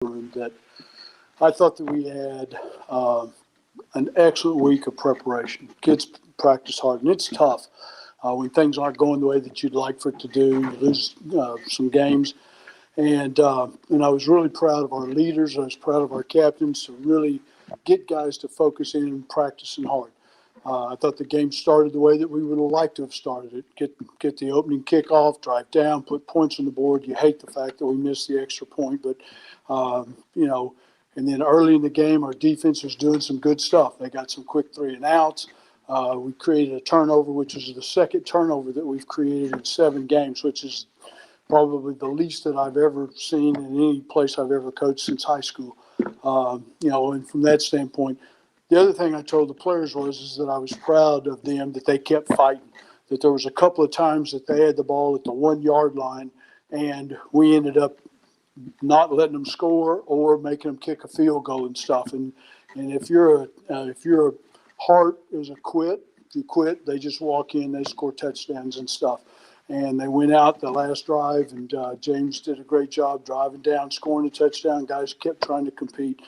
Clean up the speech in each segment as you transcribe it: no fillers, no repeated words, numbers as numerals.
room that I thought that we had an excellent week of preparation. Kids practice hard, and it's tough when things aren't going the way that you'd like for it to do. You lose some games. And I was really proud of our leaders. I was proud of our captains to really get guys to focus in and practicing hard. I thought the game started the way that we would have liked to have started it. Get the opening kickoff, drive down, put points on the board. You hate the fact that we missed the extra point, but, and then early in the game, our defense was doing some good stuff. They got some quick 3-and-outs. We created a turnover, which is the second turnover that we've created in 7 games, which is probably the least that I've ever seen in any place I've ever coached since high school. And from that standpoint, the other thing I told the players is that I was proud of them that they kept fighting, that there was a couple of times that they had the ball at the 1-yard line and we ended up not letting them score or making them kick a field goal and stuff. And if your heart is a quit, if you quit, they just walk in, they score touchdowns and stuff. And they went out the last drive, and James did a great job driving down, scoring a touchdown. Guys kept trying to compete.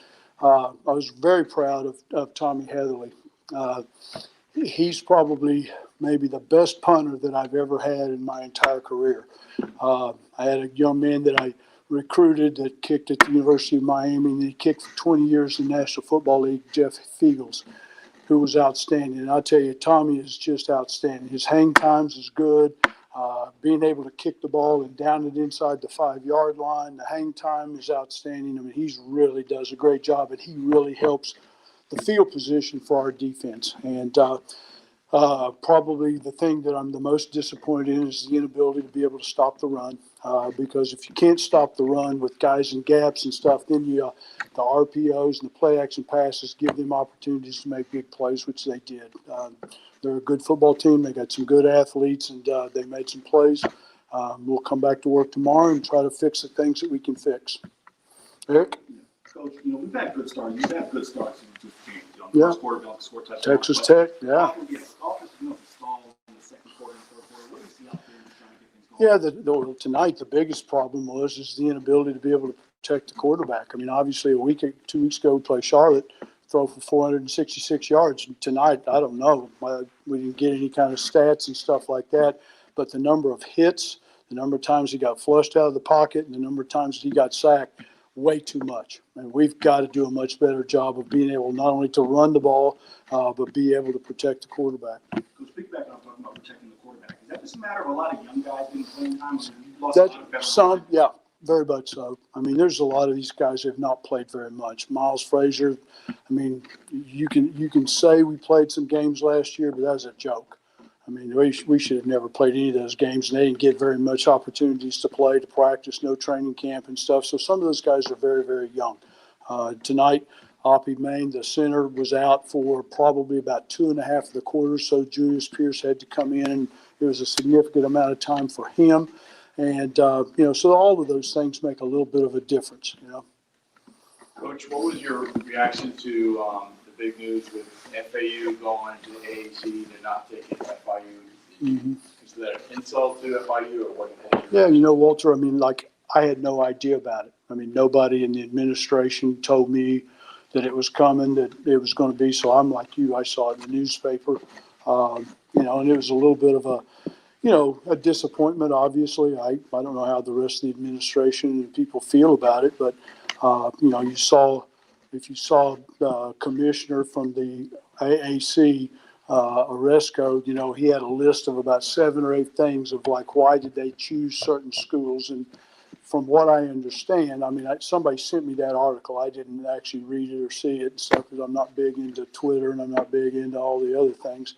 I was very proud of Tommy Heatherly. He's probably maybe the best punter that I've ever had in my entire career. I had a young man that I recruited that kicked at the University of Miami, and he kicked for 20 years in the National Football League, Jeff Fiegels, who was outstanding. And I'll tell you, Tommy is just outstanding. His hang times is good. Being able to kick the ball and down it inside the 5-yard line, the hang time is outstanding. I mean, he really does a great job, and he really helps the field position for our defense. And probably the thing that I'm the most disappointed in is the inability to be able to stop the run. Because if you can't stop the run with guys in gaps and stuff, then the RPOs and the play action passes give them opportunities to make big plays, which they did. They're a good football team. They got some good athletes, and they made some plays. We'll come back to work tomorrow and try to fix the things that we can fix. Eric? Coach, we've had good starts. You've had good starts in the games. Yeah. First quarter, score touchdowns. Texas Tech, yeah. Offense, stalled in the second quarter and third quarter. What do you see out there trying to get things going? Yeah, tonight the biggest problem was the inability to be able to protect the quarterback. I mean, obviously 2 weeks ago we played Charlotte, throw for 466 yards. Tonight, I don't know. We didn't get any kind of stats and stuff like that. But the number of hits, the number of times he got flushed out of the pocket, and the number of times he got sacked, way too much. And we've got to do a much better job of being able not only to run the ball, but be able to protect the quarterback. So speak back on talking about protecting the quarterback. Is that just a matter of a lot of young guys being playing time? You've lost a lot of veterans. Yeah, very much so. I mean, there's a lot of these guys who have not played very much. Miles Frazier, I mean, you can say we played some games last year, but that was a joke. I mean, we should have never played any of those games, and they didn't get very much opportunities to play, to practice, no training camp and stuff. So some of those guys are very, very young. Tonight, Oppie Main, the center, was out for probably about 2.5 of the quarters, so Julius Pierce had to come in, and it was a significant amount of time for him. And, so all of those things make a little bit of a difference, Coach, what was your reaction to the big news with FIU going to the AAC? They're not taking FIU. Mm-hmm. Is that an insult to FIU or what? Yeah, Walter, I mean, I had no idea about it. I mean, nobody in the administration told me that it was coming, that it was going to be. So I'm like you. I saw it in the newspaper, and it was a little bit of a disappointment, obviously. I don't know how the rest of the administration and people feel about it, but, if you saw the commissioner from the AAC, Oresco, he had a list of about 7 or 8 things of why did they choose certain schools. And from what I understand, I mean, somebody sent me that article. I didn't actually read it or see it and stuff because I'm not big into Twitter and I'm not big into all the other things.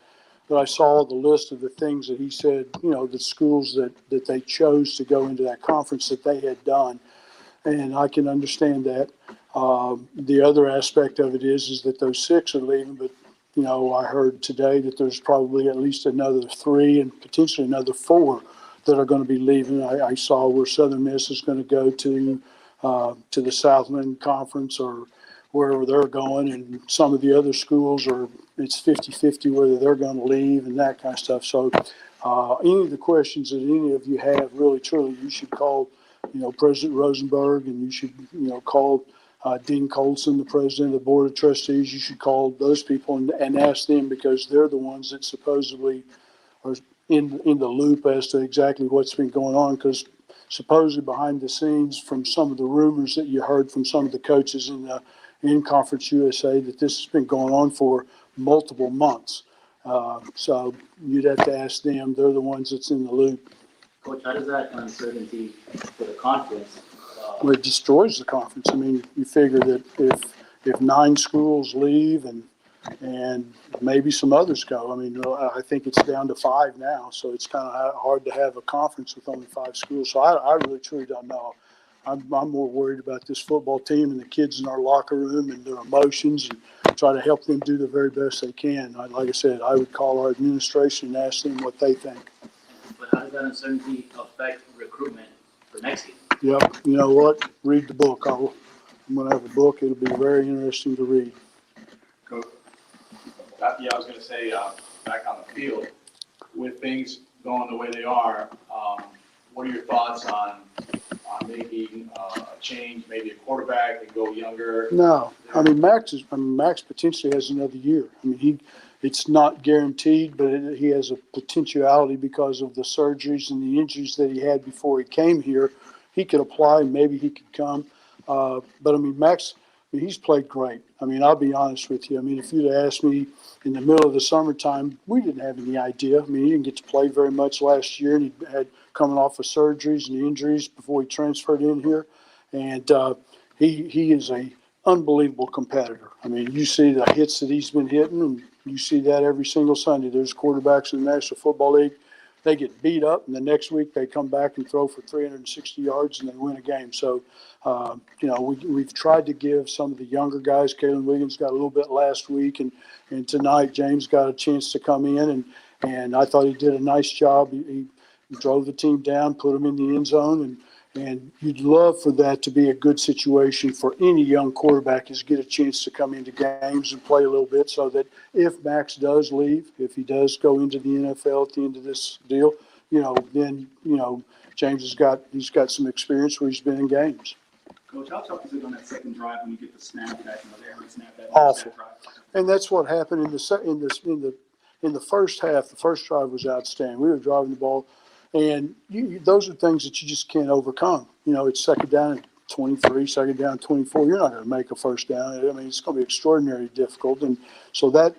But I saw the list of the things that he said, the schools that they chose to go into that conference that they had done. And I can understand that. The other aspect of it is that those 6 are leaving, but, I heard today that there's probably at least another 3 and potentially another 4 that are going to be leaving. I saw where Southern Miss is going to go to the Southland Conference or wherever they're going, and some of the other schools it's 50-50 whether they're going to leave and that kind of stuff. So any of the questions that any of you have, really, truly, you should call President Rosenberg, and you should, call Dean Colson, the president of the Board of Trustees. You should call those people and ask them, because they're the ones that supposedly are in the loop as to exactly what's been going on, because supposedly behind the scenes, from some of the rumors that you heard from some of the coaches in Conference USA, that this has been going on for multiple months. So you'd have to ask them. They're the ones that's in the loop. Coach, how does that uncertainty for the conference? Well, it destroys the conference. I mean, you figure that if 9 schools leave and maybe some others go, I mean, I think it's down to 5 now, so it's kind of hard to have a conference with only 5 schools. So I really truly don't know. I'm more worried about this football team and the kids in our locker room and their emotions, and try to help them do the very best they can. Like I said, I would call our administration and ask them what they think. But how does that uncertainty affect recruitment for next season? Yep. You know what? Read the book. I'm going to have a book. It'll be very interesting to read. Coach, yeah, I was going to say, back on the field, with things going the way they are, what are your thoughts on making a change, maybe a quarterback and go younger? No, I mean Max potentially has another year. I mean it's not guaranteed, but he has a potentiality because of the surgeries and the injuries that he had before he came here. He could apply, and maybe he could come. But I mean Max, he's played great. I mean, I'll be honest with you. I mean, if you'd asked me in the middle of the summertime, we didn't have any idea. I mean, he didn't get to play very much last year, and he had coming off of surgeries and injuries before he transferred in here. And he is a unbelievable competitor. I mean, you see the hits that he's been hitting, and you see that every single Sunday. There's quarterbacks in the National Football League. They get beat up, and the next week they come back and throw for 360 yards, and they win a game. So, we've tried to give some of the younger guys. Kalen Williams got a little bit last week, and tonight James got a chance to come in, and I thought he did a nice job. He drove the team down, put them in the end zone, and you'd love for that to be a good situation for any young quarterback, is get a chance to come into games and play a little bit, so that if Max does leave, if he does go into the NFL at the end of this deal, then James he's got some experience where he's been in games. Coach, how tough is it on that second drive when you get the snap back, the snap back? Awful. And that's what happened in the first half. The first drive was outstanding. We were driving the ball, and those are things that you just can't overcome. It's second down at 23, second down at 24. You're not going to make a first down. I mean, it's going to be extraordinarily difficult, and so that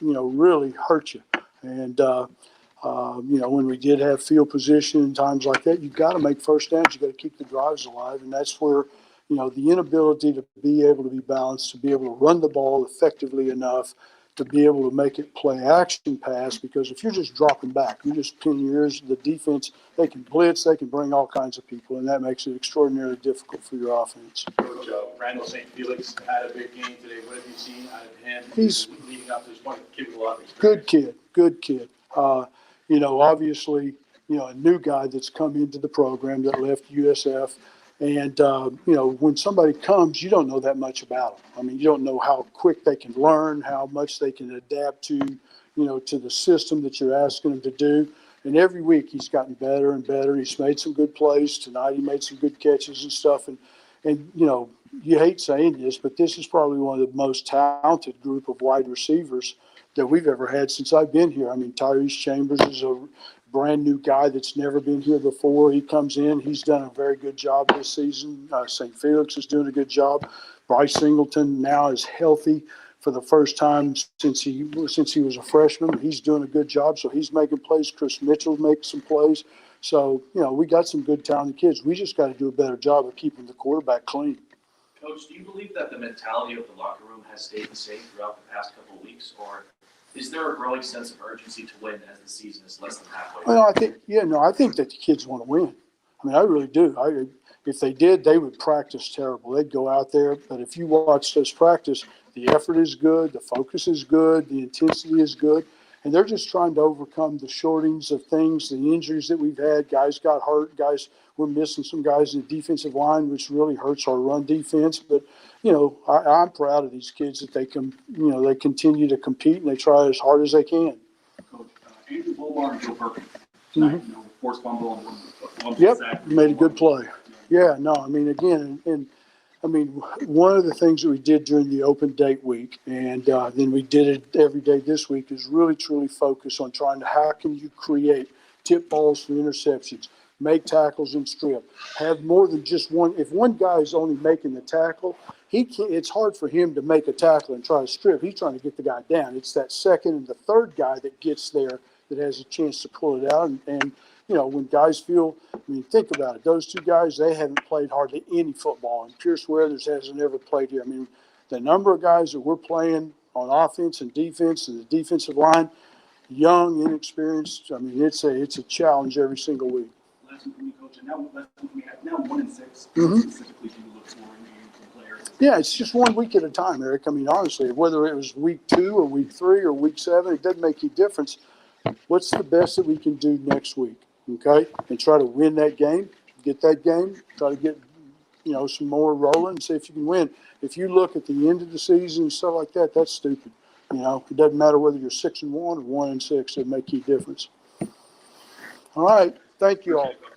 really hurt you. And when we did have field position and times like that, you've got to make first downs. You've got to keep the drives alive, and that's where the inability to be able to be balanced, to be able to run the ball effectively enough, to be able to make it play action pass, because if you're just dropping back, you're just pinning your ears, the defense, they can blitz, they can bring all kinds of people, and that makes it extraordinarily difficult for your offense. Coach, Randall St. Felix had a big game today. What have you seen out of him? He's leading up to this point. Kid with a lot of experience. Good kid. Obviously, a new guy that's come into the program that left USF. And, when somebody comes, you don't know that much about them. I mean, you don't know how quick they can learn, how much they can adapt to, to the system that you're asking them to do. And every week he's gotten better and better. He's made some good plays. Tonight he made some good catches and stuff. And you hate saying this, but this is probably one of the most talented group of wide receivers that we've ever had since I've been here. I mean, Tyrese Chambers is a brand new guy that's never been here before. He comes in. He's done a very good job this season. St. Felix is doing a good job. Bryce Singleton now is healthy for the first time since he was a freshman. He's doing a good job, so he's making plays. Chris Mitchell makes some plays. So, we got some good talented kids. We just got to do a better job of keeping the quarterback clean. Coach, do you believe that the mentality of the locker room has stayed the same throughout the past couple of weeks, or is there a growing sense of urgency to win as the season is less than halfway? Well, I think that the kids want to win. I mean, I really do. If they did, they would practice terrible. They'd go out there. But if you watch us practice, the effort is good, the focus is good, the intensity is good. And they're just trying to overcome the shortings of things, the injuries that we've had. Guys got hurt. We're missing some guys in the defensive line, which really hurts our run defense. But, I'm proud of these kids that they continue to compete and they try as hard as they can. Coach, Andrew Bolmar and Joe Perkins. Mm-hmm. Forced fumble and one Yep, sack. made a good play. Yeah, no, I mean, again, and I mean, one of the things that we did during the open date week, and then we did it every day this week, is really truly focus on trying to how can you create tip balls for interceptions, make tackles and strip, have more than just one. If one guy is only making the tackle, he can't. It's hard for him to make a tackle and try to strip. He's trying to get the guy down. It's that second and the third guy that gets there that has a chance to pull it out. And you know, when guys feel, I mean, think about it. Those two guys, they haven't played hardly any football, and Pierce Weathers hasn't ever played here. I mean, the number of guys that we're playing on offense and defense and the defensive line, young, inexperienced. I mean, it's a challenge every single week. Last one from me, Coach, and last one from me. Now 1-6. Mhm. Specifically, do you look for in game from players? Yeah, it's just 1 week at a time, Eric. I mean, honestly, whether it was week 2 or week 3 or week 7, it doesn't make any difference. What's the best that we can do next week, okay? And try to win that game, get that game, try to get, you know, some more rolling and see if you can win. If you look at the end of the season and stuff like that, that's stupid. You know, it doesn't matter whether you're 6-1 or 1-6, it make any difference. All right, thank you all. Appreciate it, Coach.